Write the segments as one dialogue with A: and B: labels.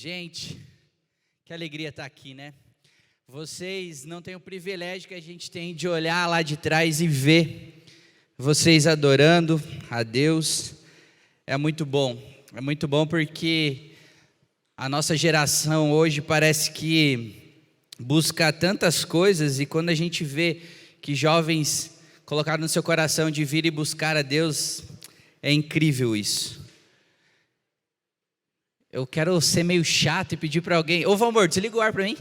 A: Gente, que alegria estar aqui, né? Vocês não têm o privilégio que a gente tem de olhar lá de trás e ver vocês adorando a Deus. É muito bom porque a nossa geração hoje parece que busca tantas coisas, e quando a gente vê que jovens colocaram no seu coração de vir e buscar a Deus, é incrível isso. Eu quero ser meio chato e pedir para alguém: ô Valmor, desliga o ar para mim.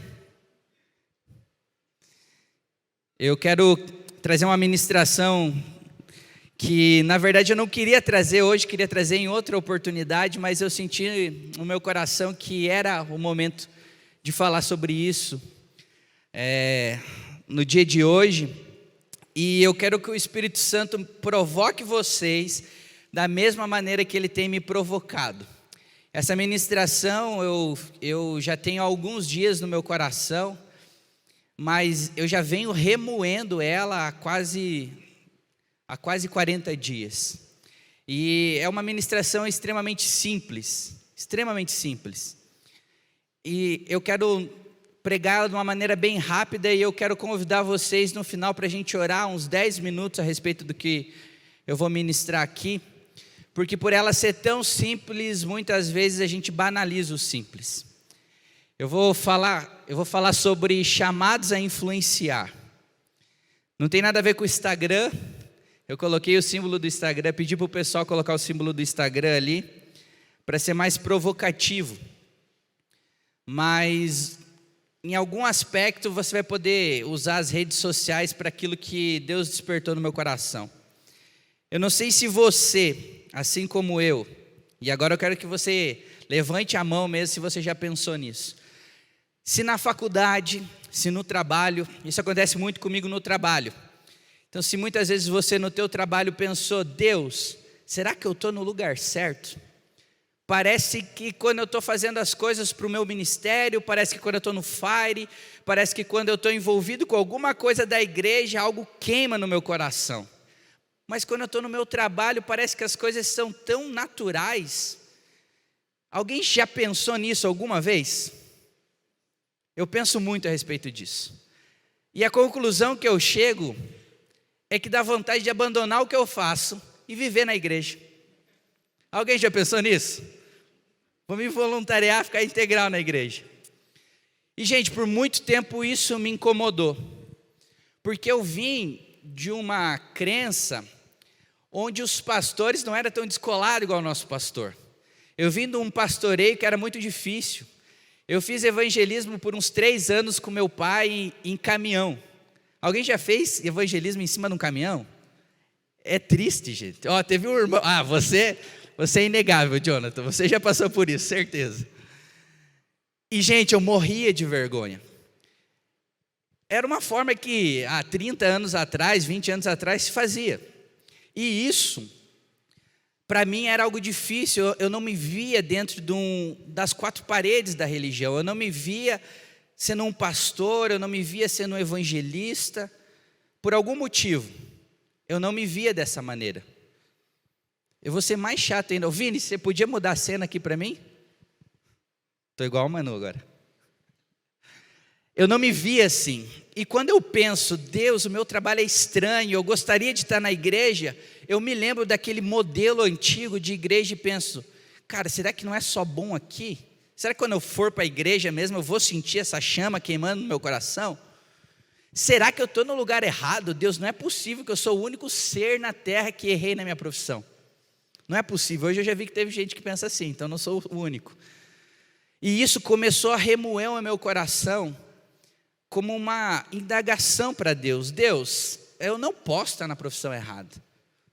A: Eu quero trazer uma ministração que na verdade eu não queria trazer hoje, queria trazer em outra oportunidade, mas eu senti no meu coração que era o momento de falar sobre isso no dia de hoje. E eu quero que o Espírito Santo provoque vocês da mesma maneira que Ele tem me provocado. Essa ministração eu já tenho alguns dias no meu coração, mas eu já venho remoendo ela há quase 40 dias. E é uma ministração extremamente simples. E eu quero pregá-la de uma maneira bem rápida, e eu quero convidar vocês no final para a gente orar uns 10 minutos a respeito do que eu vou ministrar aqui. Porque por ela ser tão simples, muitas vezes a gente banaliza o simples. Eu vou falar sobre chamados a influenciar. Não tem nada a ver com o Instagram. Eu coloquei o símbolo do Instagram, pedi para o pessoal colocar o símbolo do Instagram ali, para ser mais provocativo. Mas em algum aspecto você vai poder usar as redes sociais para aquilo que Deus despertou no meu coração. Eu não sei se você, assim como eu, e agora eu quero que você levante a mão mesmo se você já pensou nisso. Se na faculdade, se no trabalho, isso acontece muito comigo no trabalho. Então, se muitas vezes você no teu trabalho pensou: Deus, será que eu estou no lugar certo? Parece que quando eu estou fazendo as coisas para o meu ministério, parece que quando eu estou no Fire, parece que quando eu estou envolvido com alguma coisa da igreja, algo queima no meu coração. Mas quando eu estou no meu trabalho, parece que as coisas são tão naturais. Alguém já pensou nisso alguma vez? Eu penso muito a respeito disso. E a conclusão que eu chego é que dá vontade de abandonar o que eu faço e viver na igreja. Alguém já pensou nisso? Vou me voluntariar, ficar integral na igreja. E gente, por muito tempo isso me incomodou. Porque eu vim de uma crença onde os pastores não eram tão descolados igual o nosso pastor. Eu vim de um pastoreio que era muito difícil. Eu fiz evangelismo por uns 3 anos com meu pai em caminhão. Alguém já fez evangelismo em cima de um caminhão? É triste, gente. Teve um irmão. Você é inegável, Jonathan. Você já passou por isso, certeza. E, gente, eu morria de vergonha. Era uma forma que há 30 anos atrás, 20 anos atrás se fazia. E isso, para mim, era algo difícil. Eu não me via dentro das 4 paredes da religião. Eu não me via sendo um pastor, eu não me via sendo um evangelista. Por algum motivo, eu não me via dessa maneira. Eu vou ser mais chato ainda. Vini, você podia mudar a cena aqui para mim? Estou igual o Manu agora. Eu não me via assim. E quando eu penso: Deus, o meu trabalho é estranho, eu gostaria de estar na igreja, eu me lembro daquele modelo antigo de igreja e penso: cara, será que não é só bom aqui? Será que quando eu for para a igreja mesmo eu vou sentir essa chama queimando no meu coração? Será que eu estou no lugar errado? Deus, não é possível que eu sou o único ser na terra que errei na minha profissão. Não é possível. Hoje eu já vi que teve gente que pensa assim, então eu não sou o único. E isso começou a remoer o meu coração como uma indagação para Deus. Deus, eu não posso estar na profissão errada.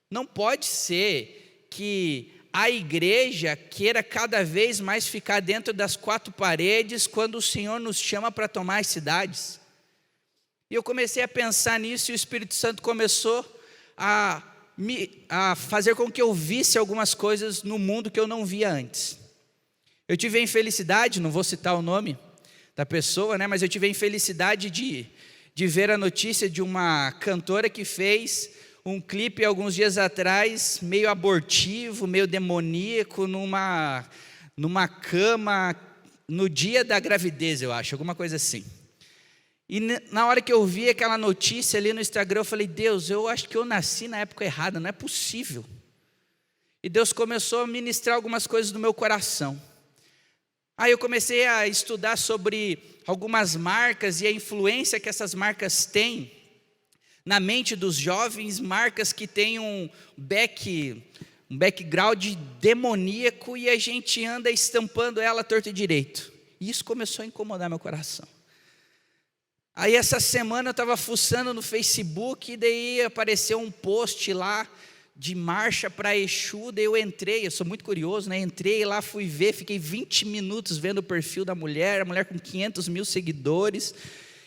A: Não pode ser que a igreja queira cada vez mais ficar dentro das 4 paredes quando o Senhor nos chama para tomar as cidades. E eu comecei a pensar nisso, e o Espírito Santo começou a fazer com que eu visse algumas coisas no mundo que eu não via antes. Eu tive a infelicidade, não vou citar o nome da pessoa, né, mas eu tive a infelicidade de ver a notícia de uma cantora que fez um clipe alguns dias atrás, meio abortivo, meio demoníaco, numa cama no dia da gravidez, eu acho, alguma coisa assim. E na hora que eu vi aquela notícia ali no Instagram, eu falei, Deus, eu acho que eu nasci na época errada, não é possível. E Deus começou a ministrar algumas coisas no meu coração. Aí eu comecei a estudar sobre algumas marcas e a influência que essas marcas têm na mente dos jovens, marcas que têm um background demoníaco e a gente anda estampando ela torto e direito. E isso começou a incomodar meu coração. Aí essa semana eu estava fuçando no Facebook e daí apareceu um post lá de marcha para Exu, daí eu entrei, eu sou muito curioso, né? Entrei lá, fui ver, fiquei 20 minutos vendo o perfil da mulher, a mulher com 500 mil seguidores,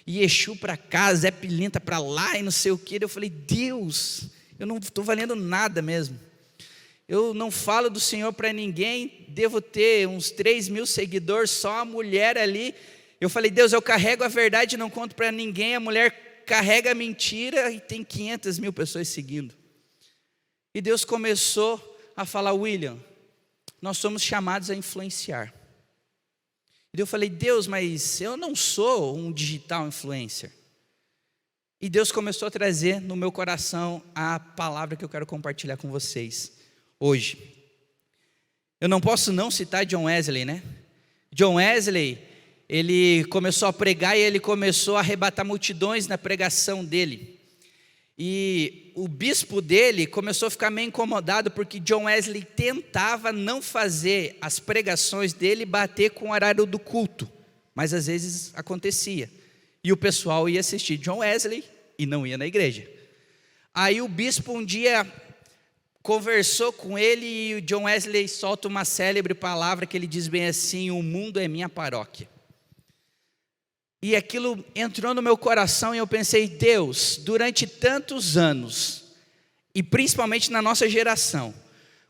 A: e Exu para cá, Zé Pilintra para lá e não sei o que. Eu falei, Deus, eu não estou valendo nada mesmo. Eu não falo do Senhor para ninguém, devo ter uns 3 mil seguidores, só a mulher ali. Eu falei, Deus, eu carrego a verdade e não conto para ninguém, a mulher carrega a mentira e tem 500 mil pessoas seguindo. E Deus começou a falar, William, nós somos chamados a influenciar. E eu falei, Deus, mas eu não sou um digital influencer. E Deus começou a trazer no meu coração a palavra que eu quero compartilhar com vocês hoje. Eu não posso não citar John Wesley, né? John Wesley, ele começou a pregar e ele começou a arrebatar multidões na pregação dele. E o bispo dele começou a ficar meio incomodado porque John Wesley tentava não fazer as pregações dele bater com o horário do culto, mas às vezes acontecia. E o pessoal ia assistir John Wesley e não ia na igreja. Aí o bispo um dia conversou com ele e o John Wesley solta uma célebre palavra que ele diz bem assim, o mundo é minha paróquia. E aquilo entrou no meu coração e eu pensei, Deus, durante tantos anos, e principalmente na nossa geração,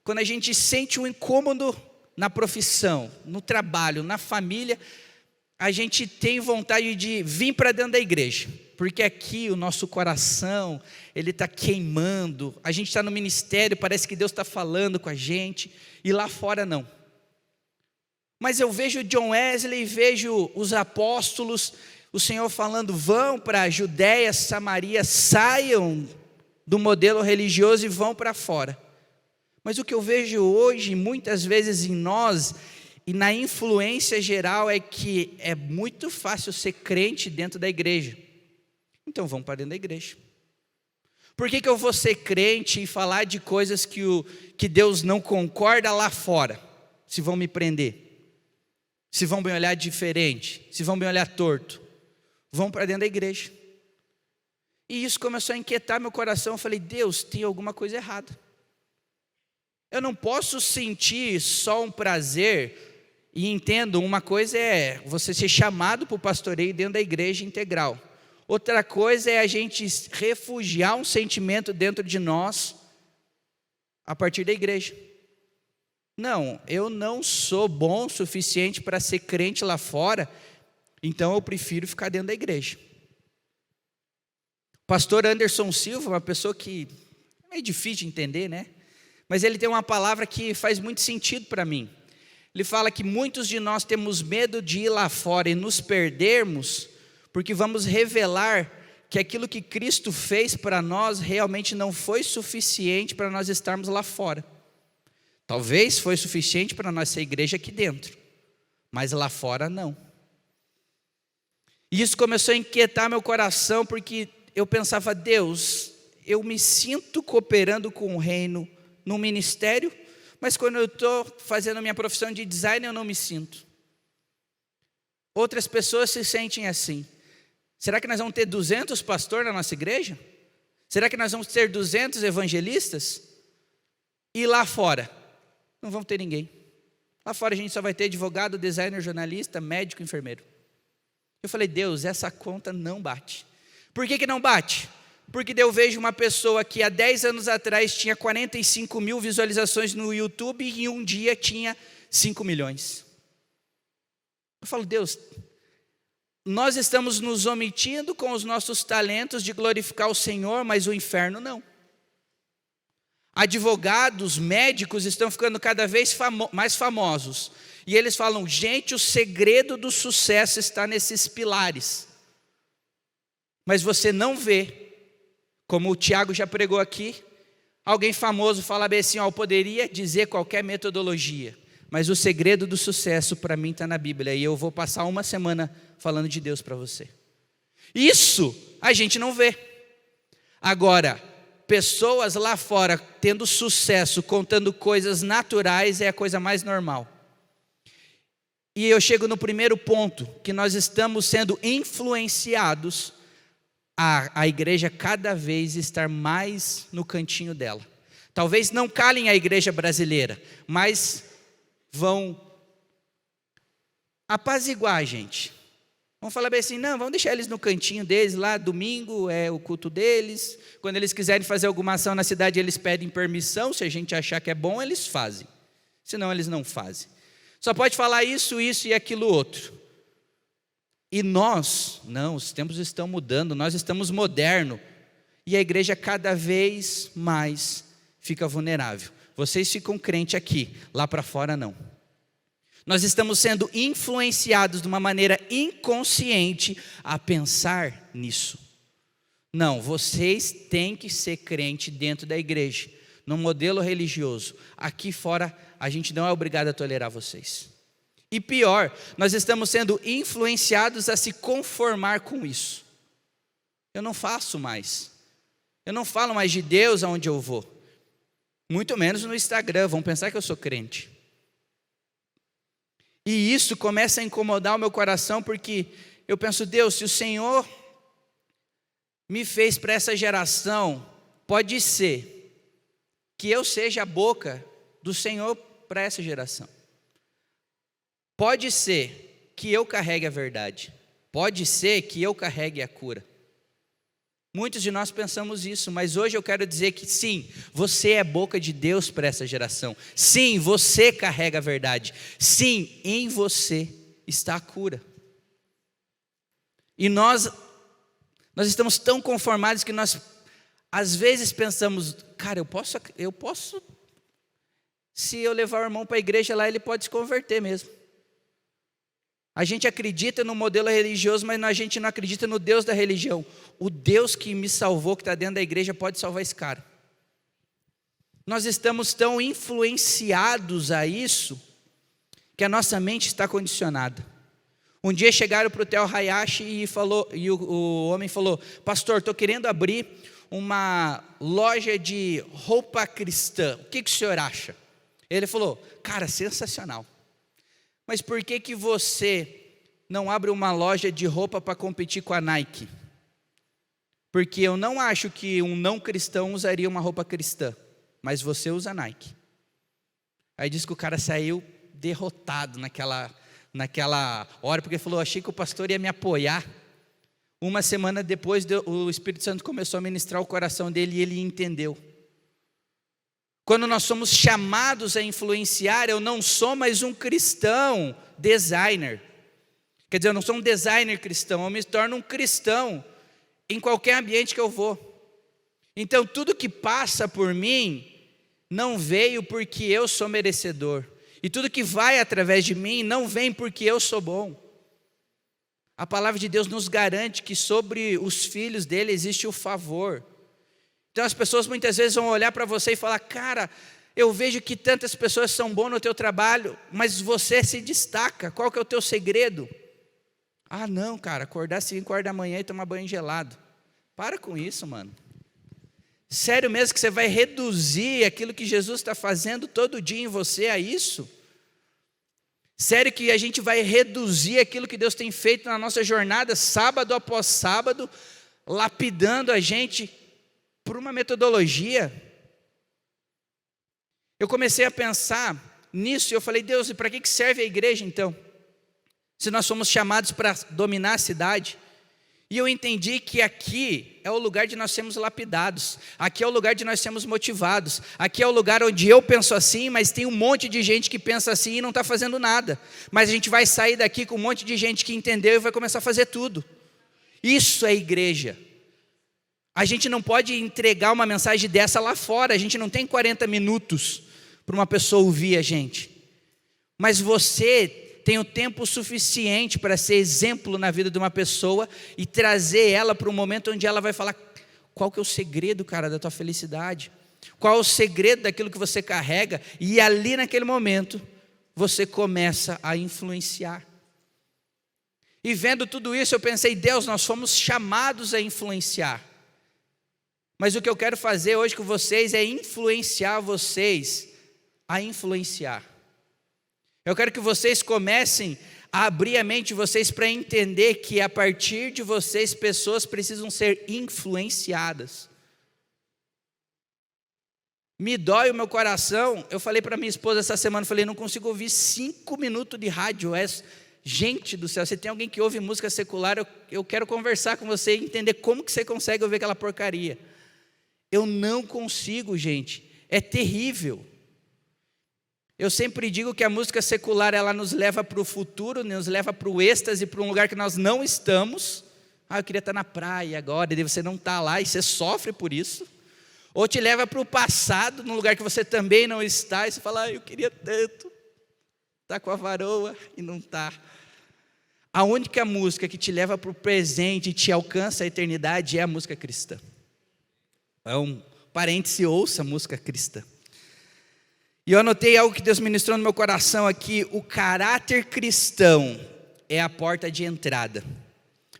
A: quando a gente sente um incômodo na profissão, no trabalho, na família, a gente tem vontade de vir para dentro da igreja, porque aqui o nosso coração, ele está queimando, a gente está no ministério, parece que Deus está falando com a gente, e lá fora não. Mas eu vejo John Wesley, vejo os apóstolos, o Senhor falando, vão para a Judéia, Samaria, saiam do modelo religioso e vão para fora. Mas o que eu vejo hoje, muitas vezes em nós, e na influência geral, é que é muito fácil ser crente dentro da igreja. Então vamos para dentro da igreja. Por que eu vou ser crente e falar de coisas que Deus não concorda lá fora? Se vão me prender. Se vão me olhar diferente, se vão me olhar torto, vão para dentro da igreja. E isso começou a inquietar meu coração. Eu falei, Deus, tem alguma coisa errada. Eu não posso sentir só um prazer. E entendo, uma coisa é você ser chamado para o pastoreio dentro da igreja integral. Outra coisa é a gente refugiar um sentimento dentro de nós a partir da igreja. Não, eu não sou bom o suficiente para ser crente lá fora, então eu prefiro ficar dentro da igreja. O pastor Anderson Silva, uma pessoa que é meio difícil de entender, né? Mas ele tem uma palavra que faz muito sentido para mim. Ele fala que muitos de nós temos medo de ir lá fora e nos perdermos, porque vamos revelar que aquilo que Cristo fez para nós realmente não foi suficiente para nós estarmos lá fora. Talvez foi suficiente para nós ser igreja aqui dentro, mas lá fora não. E isso começou a inquietar meu coração, porque eu pensava, Deus, eu me sinto cooperando com o reino no ministério, mas quando eu estou fazendo a minha profissão de design, eu não me sinto. Outras pessoas se sentem assim. Será que nós vamos ter 200 pastores na nossa igreja? Será que nós vamos ter 200 evangelistas? E lá fora? Não vamos ter ninguém. Lá fora a gente só vai ter advogado, designer, jornalista, médico, enfermeiro. Eu falei, Deus, essa conta não bate. Por que não bate? Porque eu vejo uma pessoa que há 10 anos atrás tinha 45 mil visualizações no YouTube e em um dia tinha 5 milhões. Eu falo, Deus, nós estamos nos omitindo com os nossos talentos de glorificar o Senhor, mas o inferno não. Advogados, médicos estão ficando cada vez mais famosos. E eles falam, gente, o segredo do sucesso está nesses pilares. Mas você não vê, como o Tiago já pregou aqui, alguém famoso fala bem assim, eu poderia dizer qualquer metodologia, mas o segredo do sucesso para mim está na Bíblia, e eu vou passar uma semana falando de Deus para você. Isso a gente não vê. Agora, pessoas lá fora tendo sucesso, contando coisas naturais, é a coisa mais normal. E eu chego no primeiro ponto, que nós estamos sendo influenciados a igreja cada vez estar mais no cantinho dela. Talvez não calem a igreja brasileira, mas vão apaziguar a gente. Vão falar bem assim, não, vamos deixar eles no cantinho deles lá, domingo é o culto deles. Quando eles quiserem fazer alguma ação na cidade, eles pedem permissão, se a gente achar que é bom, eles fazem. Senão eles não fazem. Só pode falar isso e aquilo outro. E nós, não, os tempos estão mudando, nós estamos modernos. E a igreja cada vez mais fica vulnerável. Vocês ficam crentes aqui, lá para fora não. Nós estamos sendo influenciados de uma maneira inconsciente a pensar nisso. Não, vocês têm que ser crente dentro da igreja, no modelo religioso. Aqui fora, a gente não é obrigado a tolerar vocês. E pior, nós estamos sendo influenciados a se conformar com isso. Eu não faço mais. Eu não falo mais de Deus aonde eu vou. Muito menos no Instagram, vão pensar que eu sou crente. E isso começa a incomodar o meu coração, porque eu penso, Deus, se o Senhor me fez para essa geração, pode ser que eu seja a boca do Senhor para essa geração. Pode ser que eu carregue a verdade. Pode ser que eu carregue a cura. Muitos de nós pensamos isso, mas hoje eu quero dizer que sim, você é boca de Deus para essa geração. Sim, você carrega a verdade. Sim, em você está a cura. E nós estamos tão conformados que nós às vezes pensamos, cara, eu posso, se eu levar o irmão para a igreja lá, ele pode se converter mesmo. A gente acredita no modelo religioso, mas a gente não acredita no Deus da religião. O Deus que me salvou, que está dentro da igreja, pode salvar esse cara. Nós estamos tão influenciados a isso, que a nossa mente está condicionada. Um dia chegaram para o Theo Hayashi e o homem falou, pastor, estou querendo abrir uma loja de roupa cristã, o que o senhor acha? Ele falou, cara, sensacional. Mas por que você não abre uma loja de roupa para competir com a Nike? Porque eu não acho que um não cristão usaria uma roupa cristã, mas você usa Nike. Aí diz que o cara saiu derrotado naquela hora, porque falou, achei que o pastor ia me apoiar. Uma semana depois, o Espírito Santo começou a ministrar o coração dele e ele entendeu. Quando nós somos chamados a influenciar, eu não sou mais um cristão designer. Quer dizer, eu não sou um designer cristão, eu me torno um cristão em qualquer ambiente que eu vou. Então, tudo que passa por mim não veio porque eu sou merecedor. E tudo que vai através de mim não vem porque eu sou bom. A palavra de Deus nos garante que sobre os filhos dele existe o favor. Então as pessoas muitas vezes vão olhar para você e falar, cara, eu vejo que tantas pessoas são boas no teu trabalho, mas você se destaca, qual que é o teu segredo? Ah não, cara, acordar às 5 horas da manhã e tomar banho gelado. Para com isso, mano. Sério mesmo que você vai reduzir aquilo que Jesus está fazendo todo dia em você a isso? Sério que a gente vai reduzir aquilo que Deus tem feito na nossa jornada, sábado após sábado, lapidando a gente por uma metodologia? Eu comecei a pensar nisso e eu falei, Deus, e para que serve a igreja então? Se nós somos chamados para dominar a cidade. E eu entendi que aqui é o lugar de nós sermos lapidados, aqui é o lugar de nós sermos motivados, aqui é o lugar onde eu penso assim, mas tem um monte de gente que pensa assim e não está fazendo nada. Mas a gente vai sair daqui com um monte de gente que entendeu e vai começar a fazer tudo. Isso é igreja. A gente não pode entregar uma mensagem dessa lá fora, a gente não tem 40 minutos para uma pessoa ouvir a gente. Mas você tem o tempo suficiente para ser exemplo na vida de uma pessoa e trazer ela para um momento onde ela vai falar: qual que é o segredo, cara, da tua felicidade? Qual é o segredo daquilo que você carrega? E ali naquele momento, você começa a influenciar. E vendo tudo isso, eu pensei: Deus, nós fomos chamados a influenciar. Mas o que eu quero fazer hoje com vocês é influenciar vocês a influenciar. Eu quero que vocês comecem a abrir a mente de vocês para entender que a partir de vocês, pessoas precisam ser influenciadas. Me dói o meu coração. Eu falei para minha esposa essa semana, falei: não consigo ouvir 5 minutos de rádio. Gente do céu, se tem alguém que ouve música secular, eu quero conversar com você e entender como que você consegue ouvir aquela porcaria. Eu não consigo, gente, é terrível. Eu sempre digo que a música secular, ela nos leva para o futuro, nos leva para o êxtase, para um lugar que nós não estamos. Eu queria estar na praia agora, e você não está lá e você sofre por isso. Ou te leva para o passado, num lugar que você também não está, e você fala: eu queria tanto estar com a varoa, e não está. A única música que te leva para o presente e te alcança a eternidade é a música cristã. É um parêntese, ouça a música cristã. E eu anotei algo que Deus ministrou no meu coração aqui: o caráter cristão é a porta de entrada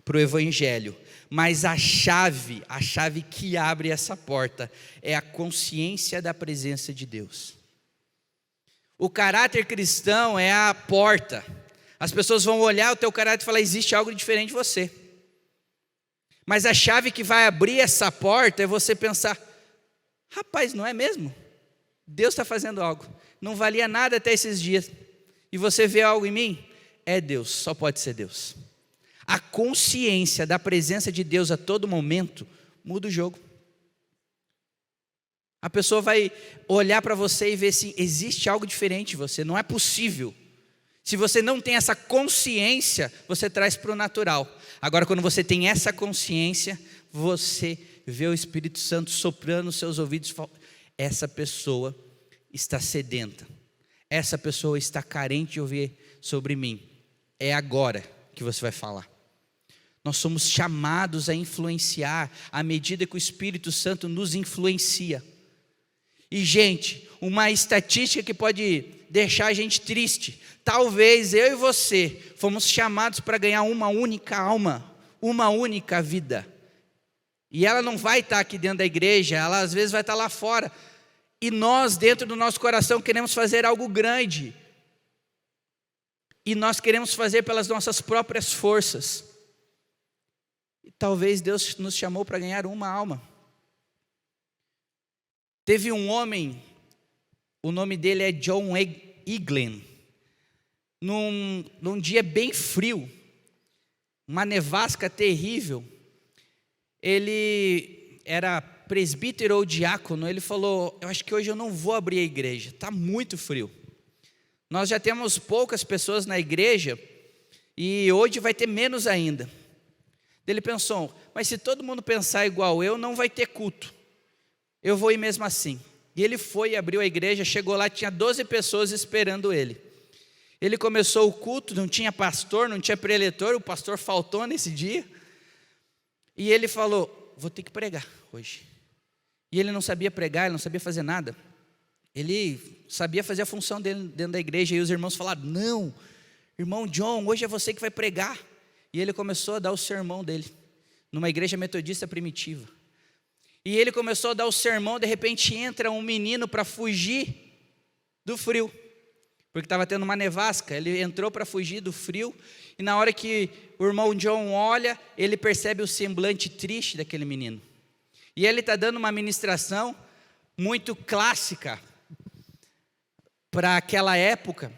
A: para o evangelho, mas a chave que abre essa porta é a consciência da presença de Deus. O caráter cristão é a porta. As pessoas vão olhar o teu caráter e falar: existe algo diferente de você. Mas a chave que vai abrir essa porta é você pensar: rapaz, não é mesmo? Deus está fazendo algo. Não valia nada até esses dias. E você vê algo em mim? É Deus, só pode ser Deus. A consciência da presença de Deus a todo momento muda o jogo. A pessoa vai olhar para você e ver se existe algo diferente em você. Não é possível. Se você não tem essa consciência, você traz para o natural. Agora, quando você tem essa consciência, você vê o Espírito Santo soprando nos seus ouvidos. Essa pessoa está sedenta. Essa pessoa está carente de ouvir sobre mim. É agora que você vai falar. Nós somos chamados a influenciar à medida que o Espírito Santo nos influencia. E, gente, uma estatística que pode deixar a gente triste: talvez eu e você fomos chamados para ganhar uma única alma, uma única vida. E ela não vai estar aqui dentro da igreja, ela às vezes vai estar lá fora. E nós, dentro do nosso coração, queremos fazer algo grande. E nós queremos fazer pelas nossas próprias forças. E talvez Deus nos chamou para ganhar uma alma. Teve um homem, o nome dele é John Egan. Num dia bem frio, uma nevasca terrível, ele era presbítero ou diácono. Ele falou: eu acho que hoje eu não vou abrir a igreja, está muito frio. Nós já temos poucas pessoas na igreja e hoje vai ter menos ainda. Ele pensou: mas se todo mundo pensar igual eu, não vai ter culto, eu vou ir mesmo assim. E ele foi e abriu a igreja. Chegou lá, tinha 12 pessoas esperando ele. Ele começou o culto, não tinha pastor, não tinha preletor, o pastor faltou nesse dia. E ele falou: vou ter que pregar hoje. E ele não sabia pregar, ele não sabia fazer nada. Ele sabia fazer a função dele dentro da igreja. E os irmãos falaram: não, irmão John, hoje é você que vai pregar. E ele começou a dar o sermão dele, numa igreja metodista primitiva. E ele começou a dar o sermão. De repente entra um menino para fugir do frio, porque estava tendo uma nevasca. Ele entrou para fugir do frio. E na hora que o irmão John olha, ele percebe o semblante triste daquele menino. E ele está dando uma ministração muito clássica para aquela época.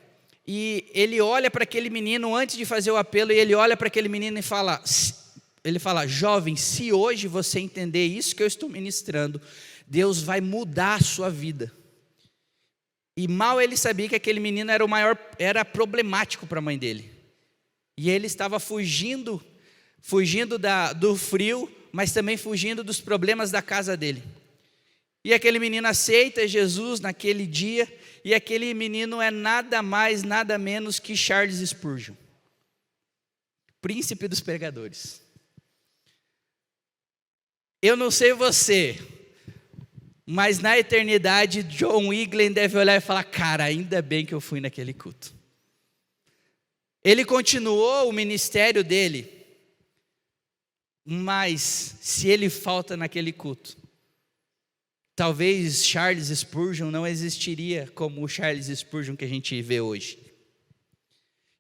A: E ele olha para aquele menino antes de fazer o apelo. E ele olha para aquele menino e fala: jovem, se hoje você entender isso que eu estou ministrando, Deus vai mudar a sua vida. E mal ele sabia que aquele menino era problemático para a mãe dele. E ele estava fugindo do frio, mas também fugindo dos problemas da casa dele. E aquele menino aceita Jesus naquele dia, e aquele menino é nada mais, nada menos que Charles Spurgeon, príncipe dos pregadores. Eu não sei você, mas na eternidade, John Wigglen deve olhar e falar: cara, ainda bem que eu fui naquele culto. Ele continuou o ministério dele, mas se ele falta naquele culto, talvez Charles Spurgeon não existiria como o Charles Spurgeon que a gente vê hoje.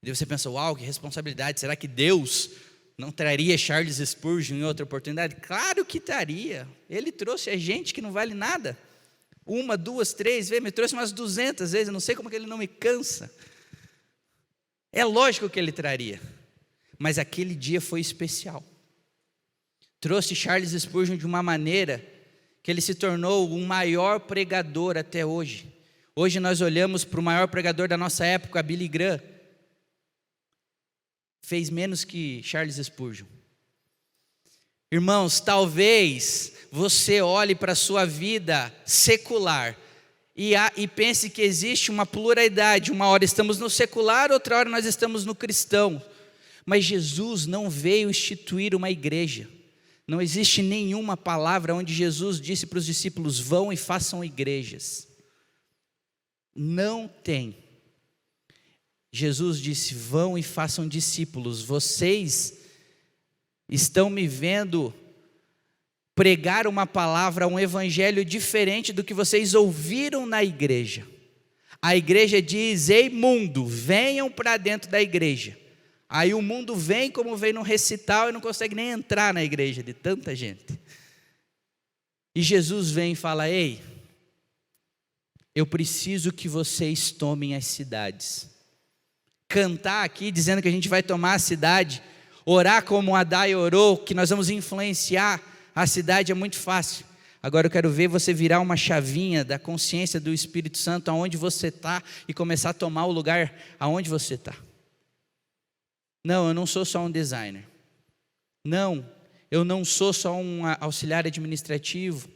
A: E você pensa: uau, que responsabilidade, será que Deus não traria Charles Spurgeon em outra oportunidade? Claro que traria. Ele trouxe a gente que não vale nada, 1, 2, 3 vezes, me trouxe umas 200 vezes, eu não sei como que ele não me cansa. É lógico que ele traria, mas aquele dia foi especial. Trouxe Charles Spurgeon de uma maneira que ele se tornou o maior pregador até hoje. Hoje nós olhamos para o maior pregador da nossa época, Billy Graham, fez menos que Charles Spurgeon. Irmãos, talvez você olhe para a sua vida secular e pense que existe uma pluralidade, uma hora estamos no secular, outra hora nós estamos no cristão, mas Jesus não veio instituir uma igreja. Não existe nenhuma palavra onde Jesus disse para os discípulos: vão e façam igrejas. Não tem. Jesus disse: vão e façam discípulos. Vocês estão me vendo pregar uma palavra, um evangelho diferente do que vocês ouviram na igreja. A igreja diz: ei mundo, venham para dentro da igreja. Aí o mundo vem como vem no recital e não consegue nem entrar na igreja de tanta gente. E Jesus vem e fala: ei, eu preciso que vocês tomem as cidades. Cantar aqui dizendo que a gente vai tomar a cidade, orar como Adai orou, que nós vamos influenciar a cidade, é muito fácil. Agora eu quero ver você virar uma chavinha da consciência do Espírito Santo aonde você está e começar a tomar o lugar aonde você está. Não, eu não sou só um designer. Não, eu não sou só um auxiliar administrativo.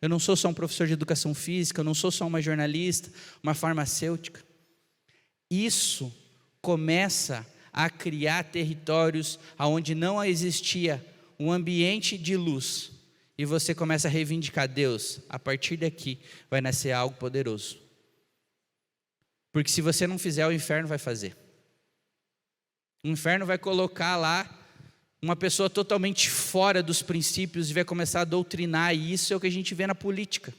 A: Eu não sou só um professor de educação física. Eu não sou só uma jornalista, uma farmacêutica. Isso começa a criar territórios onde não existia um ambiente de luz. E você começa a reivindicar: Deus, a partir daqui vai nascer algo poderoso. Porque se você não fizer, o inferno vai fazer. O inferno vai colocar lá uma pessoa totalmente fora dos princípios e vai começar a doutrinar, e isso é o que a gente vê na política.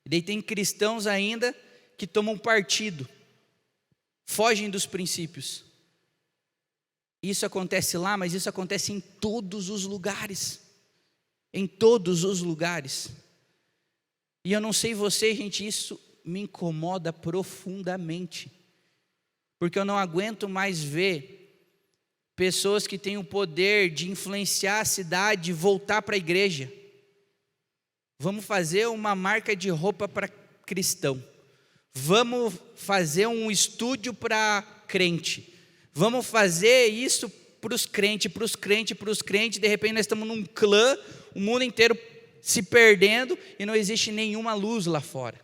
A: E daí tem cristãos ainda que tomam partido, fogem dos princípios. Isso acontece lá, mas isso acontece em todos os lugares. Em todos os lugares. E eu não sei você, gente, isso me incomoda profundamente. Porque eu não aguento mais ver pessoas que têm o poder de influenciar a cidade e voltar para a igreja. Vamos fazer uma marca de roupa para cristão. Vamos fazer um estúdio para crente. Vamos fazer isso para os crentes, para os crentes, para os crentes. De repente nós estamos num clã, o mundo inteiro se perdendo e não existe nenhuma luz lá fora.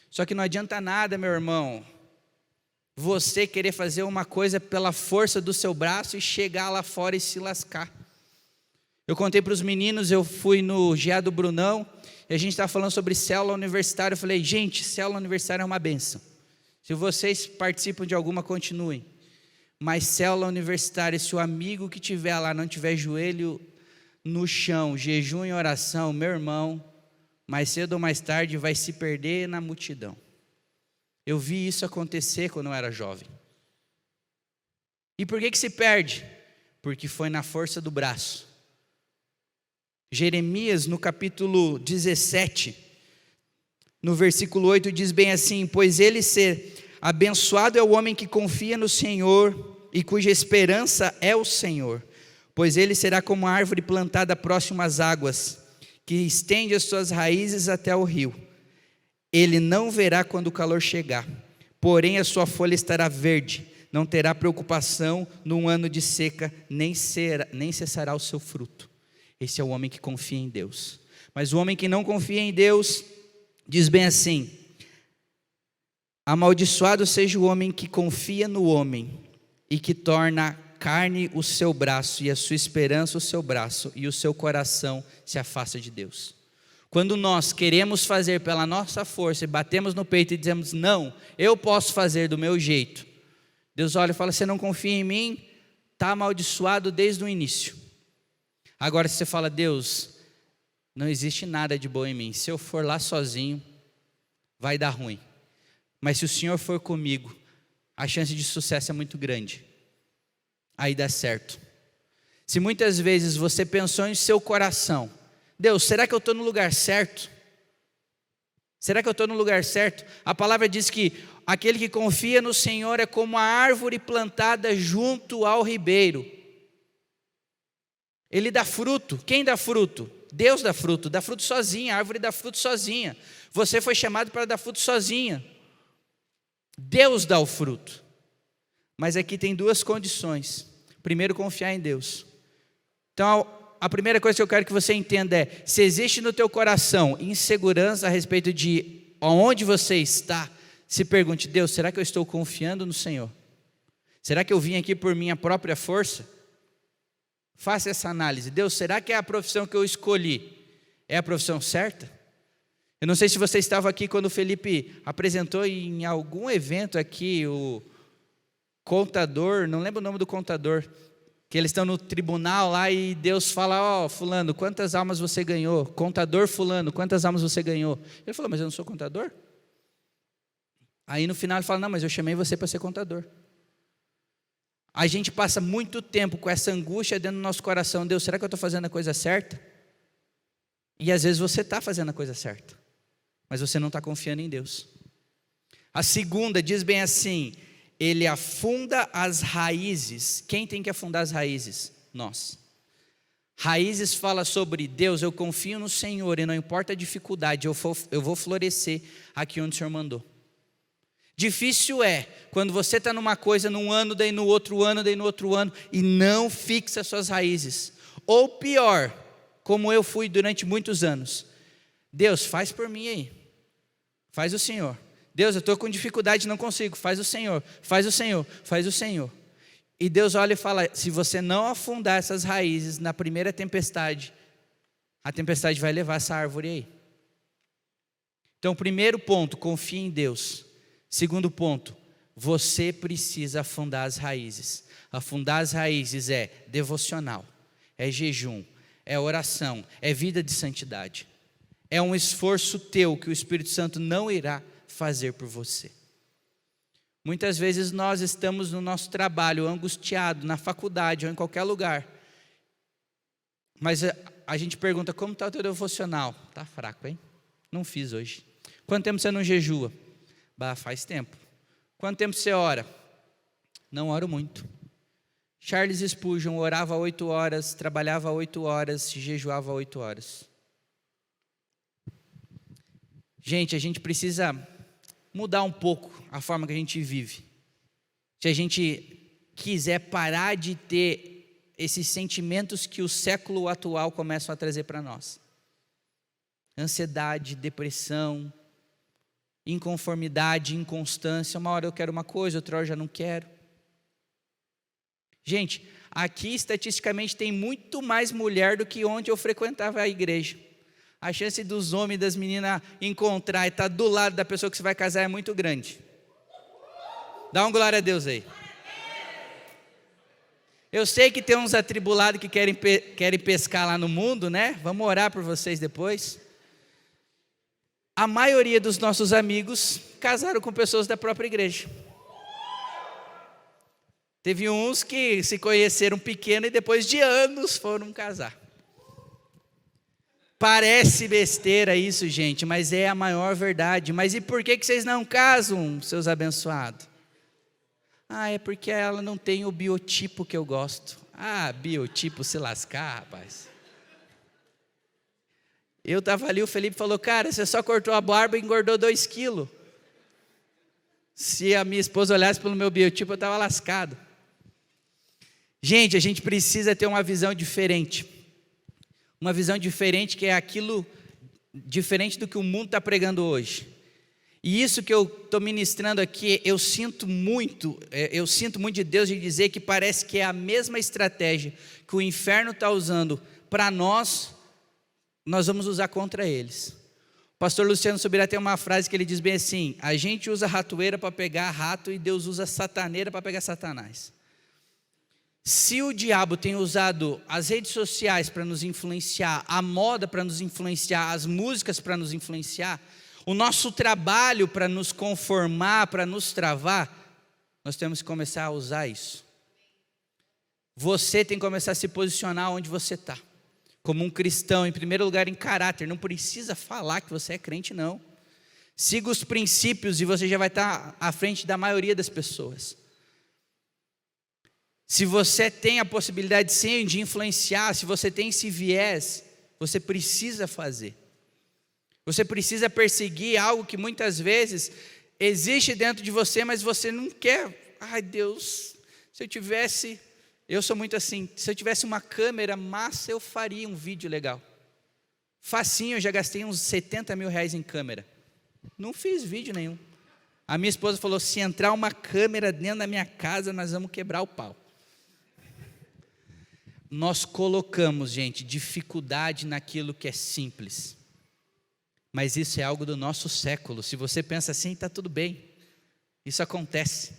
A: Só que não adianta nada, meu irmão, você querer fazer uma coisa pela força do seu braço e chegar lá fora e se lascar. Eu contei para os meninos, eu fui no GA do Brunão, e a gente estava falando sobre célula universitária. Eu falei: gente, célula universitária é uma bênção. Se vocês participam de alguma, continuem. Mas célula universitária, se o amigo que tiver lá não tiver joelho no chão, jejum e oração, meu irmão, mais cedo ou mais tarde vai se perder na multidão. Eu vi isso acontecer quando eu era jovem. E por que se perde? Porque foi na força do braço. Jeremias, no capítulo 17, no versículo 8, diz bem assim: pois ele ser abençoado é o homem que confia no Senhor e cuja esperança é o Senhor, pois ele será como a árvore plantada próximo às águas, que estende as suas raízes até o rio. Ele não verá quando o calor chegar, porém a sua folha estará verde, não terá preocupação num ano de seca, nem cessará o seu fruto. Esse é o homem que confia em Deus. Mas o homem que não confia em Deus, diz bem assim: amaldiçoado seja o homem que confia no homem e que torna carne o seu braço e a sua esperança o seu braço e o seu coração se afasta de Deus. Quando nós queremos fazer pela nossa força e batemos no peito e dizemos, não, eu posso fazer do meu jeito, Deus olha e fala, você não confia em mim? Está amaldiçoado desde o início. Agora se você fala, Deus, não existe nada de bom em mim, se eu for lá sozinho, vai dar ruim. Mas se o Senhor for comigo, a chance de sucesso é muito grande. Aí dá certo. Se muitas vezes você pensou em seu coração, Deus, será que eu estou no lugar certo? Será que eu estou no lugar certo? A palavra diz que aquele que confia no Senhor é como a árvore plantada junto ao ribeiro. Ele dá fruto. Quem dá fruto? Deus dá fruto sozinha, a árvore dá fruto sozinha. Você foi chamado para dar fruto sozinha. Deus dá o fruto. Mas aqui tem duas condições. Primeiro, confiar em Deus. Então, a primeira coisa que eu quero que você entenda é, se existe no teu coração insegurança a respeito de onde você está, se pergunte, Deus, será que eu estou confiando no Senhor? Será que eu vim aqui por minha própria força? Faça essa análise. Deus, será que a profissão que eu escolhi é a profissão certa? Eu não sei se você estava aqui quando o Felipe apresentou em algum evento aqui o contador, não lembro o nome do contador, que eles estão no tribunal lá e Deus fala, fulano, quantas almas você ganhou? Contador fulano, quantas almas você ganhou? Ele falou, mas eu não sou contador? Aí no final ele fala, não, mas eu chamei você para ser contador. A gente passa muito tempo com essa angústia dentro do nosso coração, Deus, será que eu estou fazendo a coisa certa? E às vezes você está fazendo a coisa certa, mas você não está confiando em Deus. A segunda diz bem assim, ele afunda as raízes. Quem tem que afundar as raízes? Nós. Raízes fala sobre Deus, eu confio no Senhor e não importa a dificuldade, eu vou florescer aqui onde o Senhor mandou. Difícil é quando você está numa coisa num ano, daí no outro ano, daí no outro ano e não fixa as suas raízes. Ou pior, como eu fui durante muitos anos, Deus, faz por mim aí, faz o Senhor. Deus, eu estou com dificuldade, não consigo, faz o Senhor, faz o Senhor, faz o Senhor. E Deus olha e fala, se você não afundar essas raízes na primeira tempestade, a tempestade vai levar essa árvore aí. Então, primeiro ponto, confie em Deus. Segundo ponto, você precisa afundar as raízes. Afundar as raízes é devocional, é jejum, é oração, é vida de santidade. É um esforço teu que o Espírito Santo não irá fazer por você. Muitas vezes nós estamos no nosso trabalho angustiado, na faculdade ou em qualquer lugar, mas a gente pergunta, como está o teu devocional? Está fraco, hein? Não fiz hoje. Quanto tempo você não jejua? Faz tempo. Quanto tempo você ora? Não oro muito. Charles Spurgeon orava 8 horas, trabalhava 8 horas, jejuava 8 horas. Gente, a gente precisa mudar um pouco a forma que a gente vive. Se a gente quiser parar de ter esses sentimentos que o século atual começa a trazer para nós. Ansiedade, depressão, inconformidade, inconstância. Uma hora eu quero uma coisa, outra hora eu já não quero. Gente, aqui estatisticamente tem muito mais mulher do que onde eu frequentava a igreja. A chance dos homens e das meninas encontrar e estar do lado da pessoa que você vai casar é muito grande. Dá um glória a Deus aí. Eu sei que tem uns atribulados que querem pescar lá no mundo, né? Vamos orar por vocês depois. A maioria dos nossos amigos casaram com pessoas da própria igreja. Teve uns que se conheceram pequeno e depois de anos foram casar. Parece besteira isso, gente, mas é a maior verdade. Mas e por que vocês não casam, seus abençoados? É porque ela não tem o biotipo que eu gosto. Biotipo se lascar, rapaz. Eu estava ali, o Felipe falou, cara, você só cortou a barba e engordou 2 quilos. Se a minha esposa olhasse pelo meu biotipo, eu estava lascado. Gente, a gente precisa ter uma visão diferente. Uma visão diferente que é aquilo diferente do que o mundo está pregando hoje. E isso que eu estou ministrando aqui, eu sinto muito de Deus de dizer que parece que é a mesma estratégia que o inferno está usando para nós vamos usar contra eles. O pastor Luciano Subirá tem uma frase que ele diz bem assim: a gente usa ratoeira para pegar rato e Deus usa sataneira para pegar Satanás. Se o diabo tem usado as redes sociais para nos influenciar, a moda para nos influenciar, as músicas para nos influenciar, o nosso trabalho para nos conformar, para nos travar, nós temos que começar a usar isso. Você tem que começar a se posicionar onde você está, como um cristão, em primeiro lugar em caráter. Não precisa falar que você é crente, não. Siga os princípios e você já vai estar à frente da maioria das pessoas. Se você tem a possibilidade sim de influenciar, se você tem esse viés, você precisa fazer. Você precisa perseguir algo que muitas vezes existe dentro de você, mas você não quer. Ai Deus, eu sou muito assim, se eu tivesse uma câmera massa, eu faria um vídeo legal. Facinho, eu já gastei uns 70 mil reais em câmera. Não fiz vídeo nenhum. A minha esposa falou, se entrar uma câmera dentro da minha casa, nós vamos quebrar o pau. Nós colocamos, gente, dificuldade naquilo que é simples. Mas isso é algo do nosso século. Se você pensa assim, está tudo bem. Isso acontece.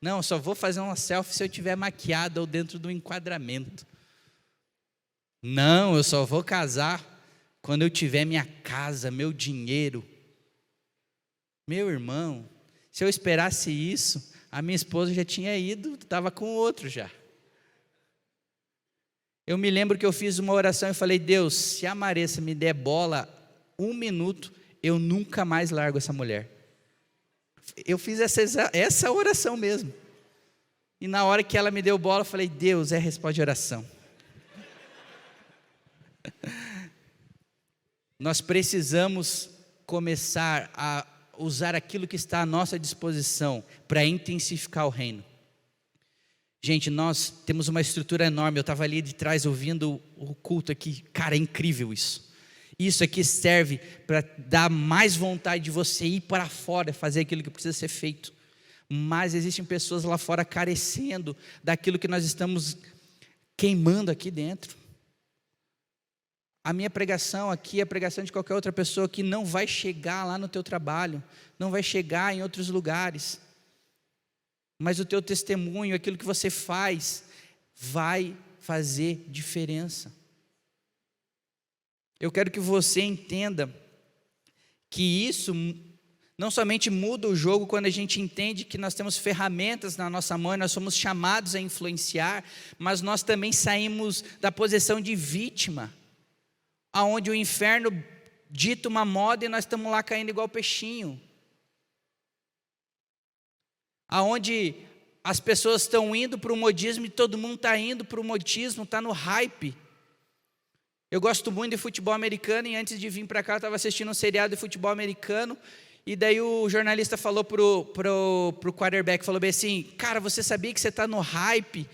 A: Não, eu só vou fazer uma selfie se eu estiver maquiado ou dentro do enquadramento. Não, eu só vou casar quando eu tiver minha casa, meu dinheiro. Meu irmão, se eu esperasse isso, a minha esposa já tinha ido, estava com outro já. Eu me lembro que eu fiz uma oração e falei, Deus, se a Maressa me der bola 1 minuto, eu nunca mais largo essa mulher. Eu fiz essa oração mesmo. E na hora que ela me deu bola, eu falei, Deus, é resposta de oração. Nós precisamos começar a usar aquilo que está à nossa disposição para intensificar o reino. Gente, nós temos uma estrutura enorme. Eu estava ali de trás ouvindo o culto aqui. Cara, é incrível isso. Isso aqui serve para dar mais vontade de você ir para fora, fazer aquilo que precisa ser feito. Mas existem pessoas lá fora carecendo daquilo que nós estamos queimando aqui dentro. A minha pregação aqui é a pregação de qualquer outra pessoa que não vai chegar lá no teu trabalho, não vai chegar em outros lugares. Mas o teu testemunho, aquilo que você faz, vai fazer diferença. Eu quero que você entenda que isso não somente muda o jogo quando a gente entende que nós temos ferramentas na nossa mão, nós somos chamados a influenciar, mas nós também saímos da posição de vítima, aonde o inferno dita uma moda e nós estamos lá caindo igual peixinho. Aonde as pessoas estão indo para o modismo e todo mundo está indo para o modismo, está no hype. Eu gosto muito de futebol americano e antes de vir para cá eu estava assistindo um seriado de futebol americano e daí o jornalista falou pro quarterback, falou bem assim, cara, você sabia que você está no hype?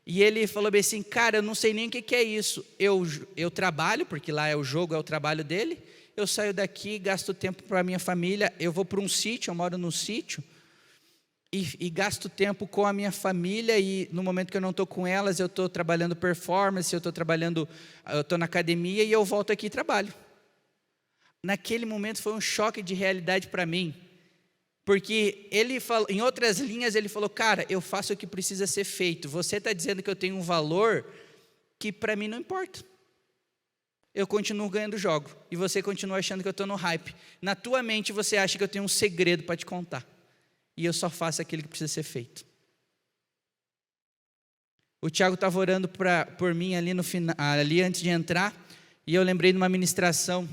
A: E ele falou bem assim, cara, eu não sei nem o que é isso. Eu trabalho, porque lá é o jogo, é o trabalho dele, eu saio daqui, gasto tempo para a minha família, eu vou para um sítio, eu moro num sítio, e gasto tempo com a minha família, e no momento que eu não estou com elas, eu estou trabalhando performance, eu estou na academia, e eu volto aqui e trabalho. Naquele momento foi um choque de realidade para mim, porque ele falou, em outras linhas ele falou, cara, eu faço o que precisa ser feito, você está dizendo que eu tenho um valor que para mim não importa. Eu continuo ganhando jogo, e você continua achando que eu estou no hype. Na tua mente você acha que eu tenho um segredo para te contar. E eu só faço aquilo que precisa ser feito. O Tiago estava orando por mim ali no final, ali antes de entrar, e eu lembrei de uma ministração,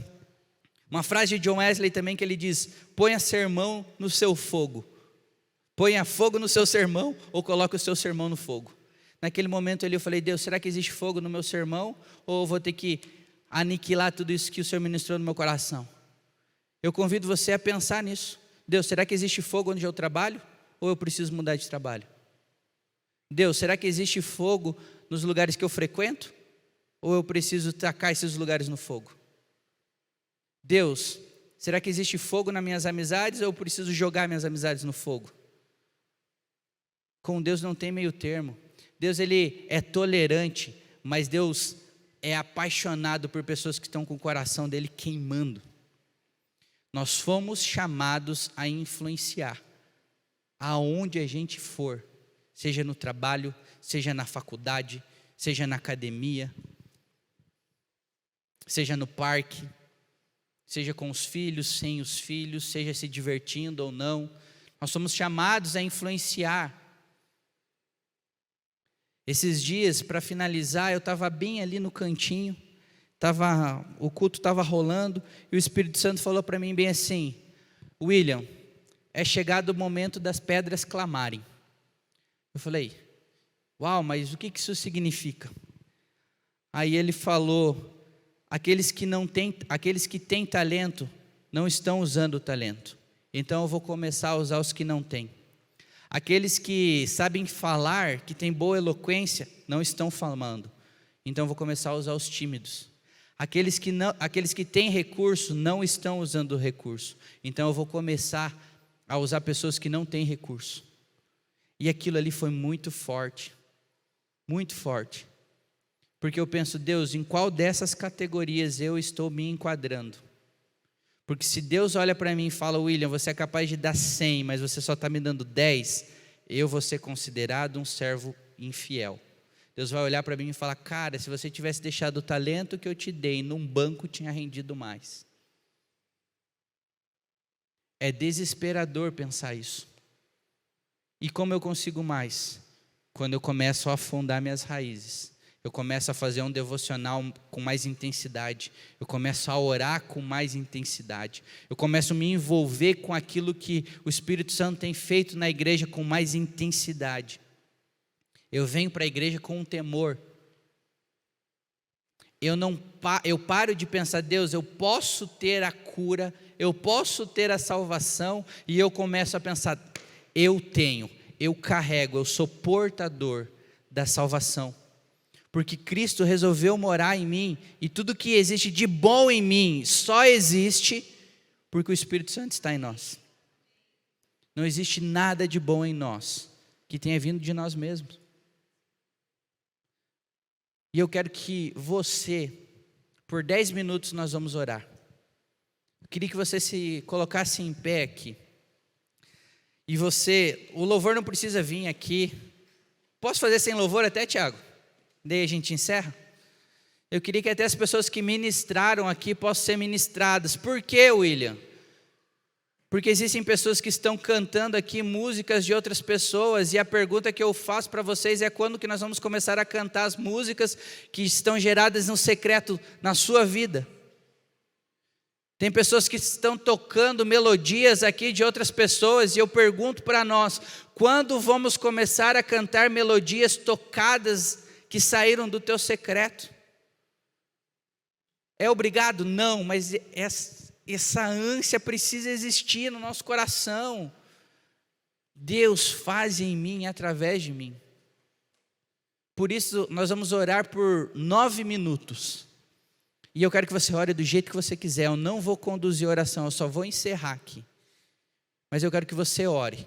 A: uma frase de John Wesley também, que ele diz, ponha sermão no seu fogo, ponha fogo no seu sermão, ou coloque o seu sermão no fogo. Naquele momento ali eu falei, Deus, será que existe fogo no meu sermão, ou eu vou ter que aniquilar tudo isso que o Senhor ministrou no meu coração? Eu convido você a pensar nisso. Deus, será que existe fogo onde eu trabalho? Ou eu preciso mudar de trabalho? Deus, será que existe fogo nos lugares que eu frequento? Ou eu preciso tacar esses lugares no fogo? Deus, será que existe fogo nas minhas amizades ou eu preciso jogar minhas amizades no fogo? Com Deus não tem meio termo. Deus, Ele é tolerante, mas Deus é apaixonado por pessoas que estão com o coração dele queimando. Nós fomos chamados a influenciar aonde a gente for, seja no trabalho, seja na faculdade, seja na academia, seja no parque, seja com os filhos, sem os filhos, seja se divertindo ou não. Nós somos chamados a influenciar. Esses dias, para finalizar, eu estava bem ali no cantinho, o culto estava rolando, e o Espírito Santo falou para mim bem assim: William, é chegado o momento das pedras clamarem. Eu falei, uau, mas o que isso significa? Aí ele falou, aqueles que têm talento, não estão usando o talento, então eu vou começar a usar os que não têm. Aqueles que sabem falar, que têm boa eloquência, não estão falando, então eu vou começar a usar os tímidos. Aqueles que têm recurso, não estão usando o recurso, então eu vou começar a usar pessoas que não têm recurso. E aquilo ali foi muito forte, porque eu penso, Deus, em qual dessas categorias eu estou me enquadrando? Porque se Deus olha para mim e fala, William, você é capaz de dar 100, mas você só está me dando 10, eu vou ser considerado um servo infiel. Deus vai olhar para mim e falar, cara, se você tivesse deixado o talento que eu te dei num banco, tinha rendido mais. É desesperador pensar isso. E como eu consigo mais? Quando eu começo a afundar minhas raízes. Eu começo a fazer um devocional com mais intensidade. Eu começo a orar com mais intensidade. Eu começo a me envolver com aquilo que o Espírito Santo tem feito na igreja com mais intensidade. Eu venho para a igreja com um temor. Eu paro de pensar, Deus, eu posso ter a cura, eu posso ter a salvação, e eu começo a pensar, eu carrego, eu sou portador da salvação. Porque Cristo resolveu morar em mim, e tudo que existe de bom em mim só existe porque o Espírito Santo está em nós. Não existe nada de bom em nós que tenha vindo de nós mesmos. E eu quero que você, por 10 minutos nós vamos orar. Eu queria que você se colocasse em pé aqui. E o louvor não precisa vir aqui. Posso fazer sem louvor até, Tiago? Daí a gente encerra. Eu queria que até as pessoas que ministraram aqui possam ser ministradas. Por quê, William? Porque existem pessoas que estão cantando aqui músicas de outras pessoas, e a pergunta que eu faço para vocês é quando que nós vamos começar a cantar as músicas que estão geradas no secreto na sua vida. Tem pessoas que estão tocando melodias aqui de outras pessoas, e eu pergunto para nós, quando vamos começar a cantar melodias tocadas que saíram do teu secreto? É obrigado? Não, mas essa ânsia precisa existir no nosso coração. Deus faz em mim, através de mim. Por isso nós vamos orar por 9 minutos. E eu quero que você ore do jeito que você quiser. Eu não vou conduzir a oração, eu só vou encerrar aqui. Mas eu quero que você ore.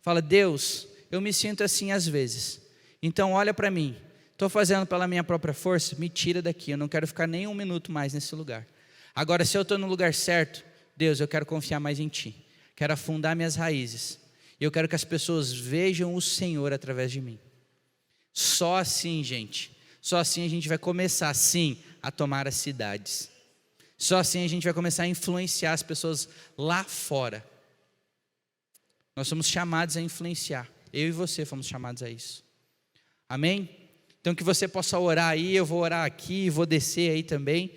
A: Fala, Deus, eu me sinto assim às vezes. Então olha para mim. Estou fazendo pela minha própria força, me tira daqui. Eu não quero ficar nem um minuto mais nesse lugar. Agora, se eu estou no lugar certo, Deus, eu quero confiar mais em Ti. Quero afundar minhas raízes. E eu quero que as pessoas vejam o Senhor através de mim. Só assim, gente. Só assim a gente vai começar, sim, a tomar as cidades. Só assim a gente vai começar a influenciar as pessoas lá fora. Nós somos chamados a influenciar. Eu e você fomos chamados a isso. Amém? Então que você possa orar aí, eu vou orar aqui, vou descer aí também.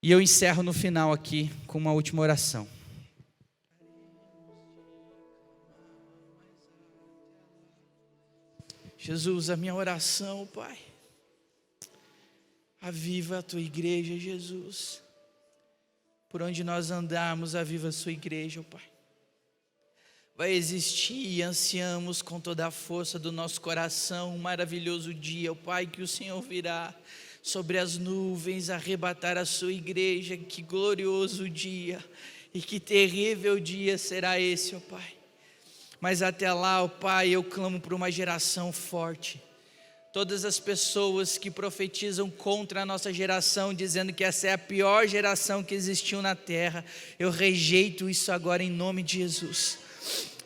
A: E eu encerro no final aqui com uma última oração. Jesus, a minha oração, Pai. Aviva a Tua igreja, Jesus. Por onde nós andarmos, aviva a Sua igreja, Pai. Vai existir e ansiamos com toda a força do nosso coração um maravilhoso dia, Pai, que o Senhor virá sobre as nuvens, arrebatar a sua igreja. Que glorioso dia e que terrível dia será esse, ó Pai. Mas até lá, ó Pai, eu clamo por uma geração forte. Todas as pessoas que profetizam contra a nossa geração, dizendo que essa é a pior geração que existiu na terra, eu rejeito isso agora em nome de Jesus.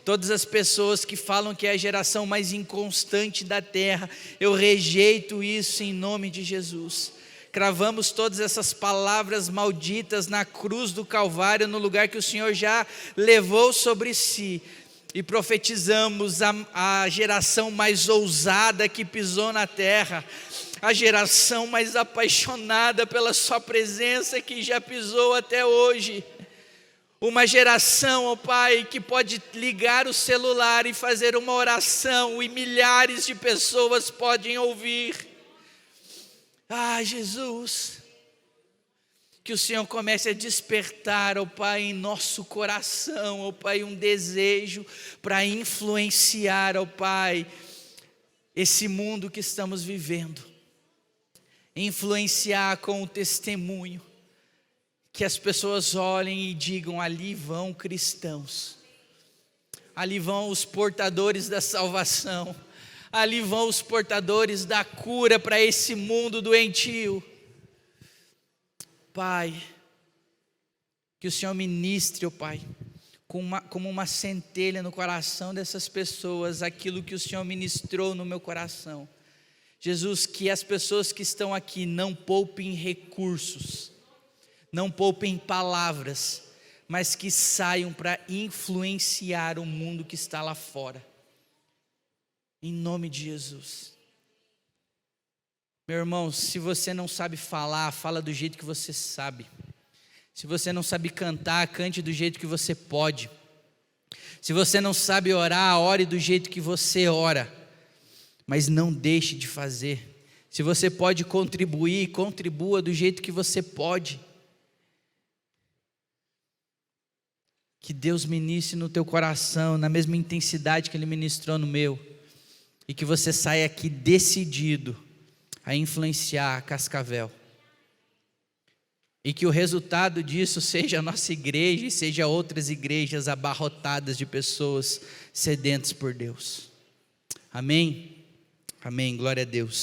A: Todas as pessoas que falam que é a geração mais inconstante da terra, eu rejeito isso em nome de Jesus. Cravamos todas essas palavras malditas na cruz do Calvário, no lugar que o Senhor já levou sobre si. E profetizamos a geração mais ousada que pisou na terra, a geração mais apaixonada pela sua presença que já pisou até hoje. Uma geração, ó Pai, que pode ligar o celular e fazer uma oração e milhares de pessoas podem ouvir. Ah, Jesus, que o Senhor comece a despertar, ó Pai, em nosso coração, ó Pai, um desejo para influenciar, ó Pai, esse mundo que estamos vivendo. Influenciar com o testemunho, que as pessoas olhem e digam: ali vão cristãos, ali vão os portadores da salvação, ali vão os portadores da cura para esse mundo doentio. Pai, que o Senhor ministre, ó Pai, como uma centelha no coração dessas pessoas, aquilo que o Senhor ministrou no meu coração. Jesus, que as pessoas que estão aqui não poupem recursos, não poupem palavras, mas que saiam para influenciar o mundo que está lá fora. Em nome de Jesus. Meu irmão, se você não sabe falar, fala do jeito que você sabe. Se você não sabe cantar, cante do jeito que você pode. Se você não sabe orar, ore do jeito que você ora. Mas não deixe de fazer. Se você pode contribuir, contribua do jeito que você pode. Que Deus ministre no teu coração, na mesma intensidade que Ele ministrou no meu. E que você saia aqui decidido a influenciar a Cascavel. E que o resultado disso seja a nossa igreja e seja outras igrejas abarrotadas de pessoas sedentas por Deus. Amém? Amém, glória a Deus.